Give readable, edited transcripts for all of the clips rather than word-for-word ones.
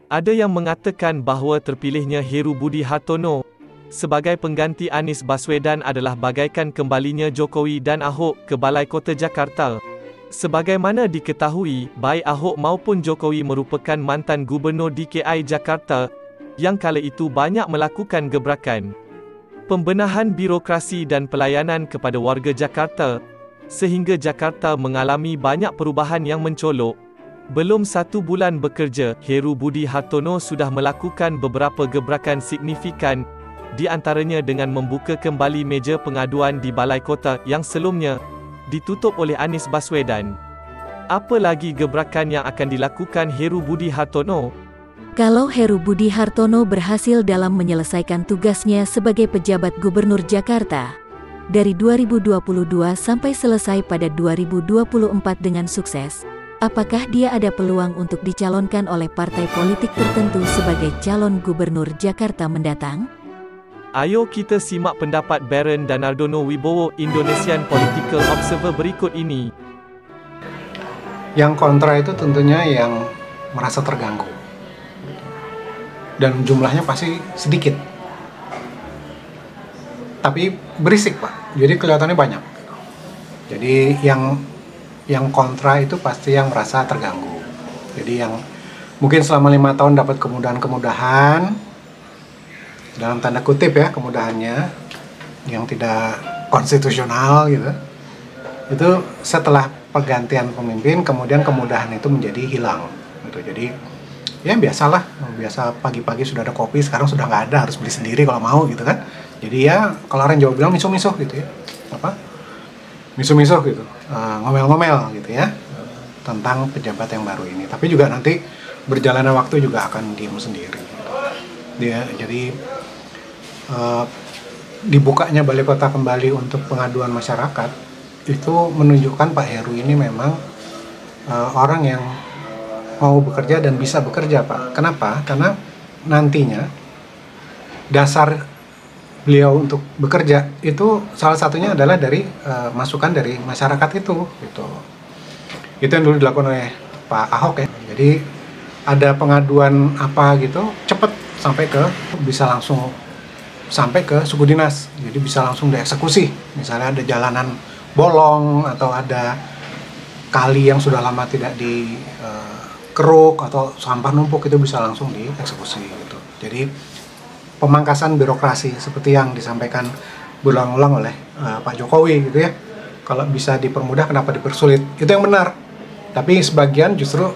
Ada yang mengatakan bahawa terpilihnya Heru Budi Hartono sebagai pengganti Anies Baswedan adalah bagaikan kembalinya Jokowi dan Ahok ke Balai Kota Jakarta. Sebagaimana diketahui, baik Ahok maupun Jokowi merupakan mantan gubernur DKI Jakarta yang kala itu banyak melakukan gebrakan pembenahan birokrasi dan pelayanan kepada warga Jakarta, sehingga Jakarta mengalami banyak perubahan yang mencolok. Belum 1 bulan bekerja, Heru Budi Hartono sudah melakukan beberapa gebrakan signifikan, di antaranya dengan membuka kembali meja pengaduan di Balai Kota yang sebelumnya ditutup oleh Anies Baswedan. Apa lagi gebrakan yang akan dilakukan Heru Budi Hartono? Kalau Heru Budi Hartono berhasil dalam menyelesaikan tugasnya sebagai pejabat gubernur Jakarta dari 2022 sampai selesai pada 2024 dengan sukses, apakah dia ada peluang untuk dicalonkan oleh partai politik tertentu sebagai calon gubernur Jakarta mendatang? Ayo kita simak pendapat Baron Danardono Wibowo, Indonesian Political Observer berikut ini. Yang kontra itu tentunya yang merasa terganggu. Dan jumlahnya pasti sedikit. Tapi berisik, Pak. Jadi kelihatannya banyak. Jadi yang kontra itu pasti yang merasa terganggu. Jadi yang mungkin selama 5 tahun dapat kemudahan-kemudahan, dalam tanda kutip ya, kemudahannya yang tidak konstitusional gitu. Itu setelah pergantian pemimpin, kemudian kemudahan itu menjadi hilang gitu. Jadi ya biasa pagi-pagi sudah ada kopi, sekarang sudah nggak ada, harus beli sendiri kalau mau gitu kan. Jadi ya kalau orang Jawa bilang miso-miso gitu ya, miso-miso gitu, ngomel-ngomel gitu ya, tentang pejabat yang baru ini. Tapi juga nanti berjalannya waktu juga akan diem sendiri gitu. Jadi dibukanya Balai Kota kembali untuk pengaduan masyarakat itu menunjukkan Pak Heru ini memang orang yang mau bekerja dan bisa bekerja, Pak. Kenapa? Karena nantinya dasar beliau untuk bekerja itu salah satunya adalah dari masukan dari masyarakat itu gitu. Itu yang dulu dilakukan oleh Pak Ahok ya. Jadi ada pengaduan apa gitu, cepet bisa langsung sampai ke suku dinas. Jadi bisa langsung dieksekusi. Misalnya ada jalanan bolong atau ada kali yang sudah lama tidak keruk atau sampah numpuk, itu bisa langsung dieksekusi gitu. Jadi pemangkasan birokrasi seperti yang disampaikan berulang-ulang oleh Pak Jokowi gitu ya. Kalau bisa dipermudah, kenapa dipersulit? Itu yang benar. Tapi sebagian justru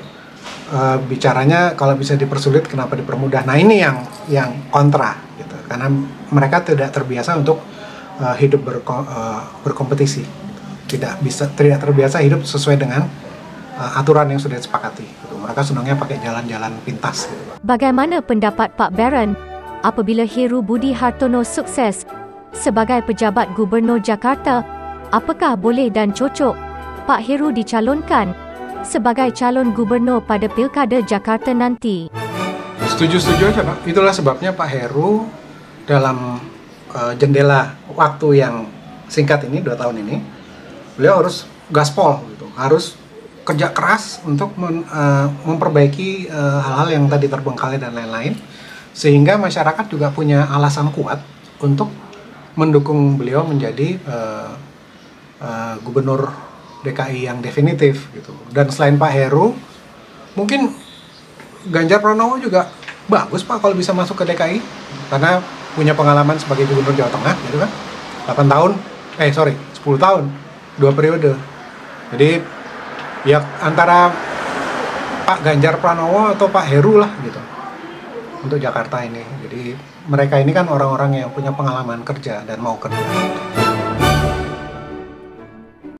bicaranya kalau bisa dipersulit, kenapa dipermudah? Nah ini yang kontra gitu. Karena mereka tidak terbiasa untuk hidup berkompetisi. Tidak terbiasa hidup sesuai dengan aturan yang sudah disepakati gitu. Mereka senangnya pakai jalan-jalan pintas gitu. Bagaimana pendapat Pak Baron apabila Heru Budi Hartono sukses sebagai pejabat gubernur Jakarta? Apakah boleh dan cocok Pak Heru dicalonkan sebagai calon gubernur pada Pilkada Jakarta nanti? Setuju aja, Pak. Itulah sebabnya Pak Heru dalam jendela waktu yang singkat ini, 2 tahun ini, beliau harus gaspol gitu, harus kerja keras untuk memperbaiki hal-hal yang tadi terbengkalai dan lain-lain, sehingga masyarakat juga punya alasan kuat untuk mendukung beliau menjadi gubernur DKI yang definitif gitu. Dan selain Pak Heru, mungkin Ganjar Pranowo juga bagus, Pak, kalau bisa masuk ke DKI, karena punya pengalaman sebagai gubernur Jawa Tengah gitu kan, 10 tahun, 2 periode. Jadi ya antara Pak Ganjar Pranowo atau Pak Heru lah gitu untuk Jakarta ini. Jadi mereka ini kan orang-orang yang punya pengalaman kerja dan mau kerja.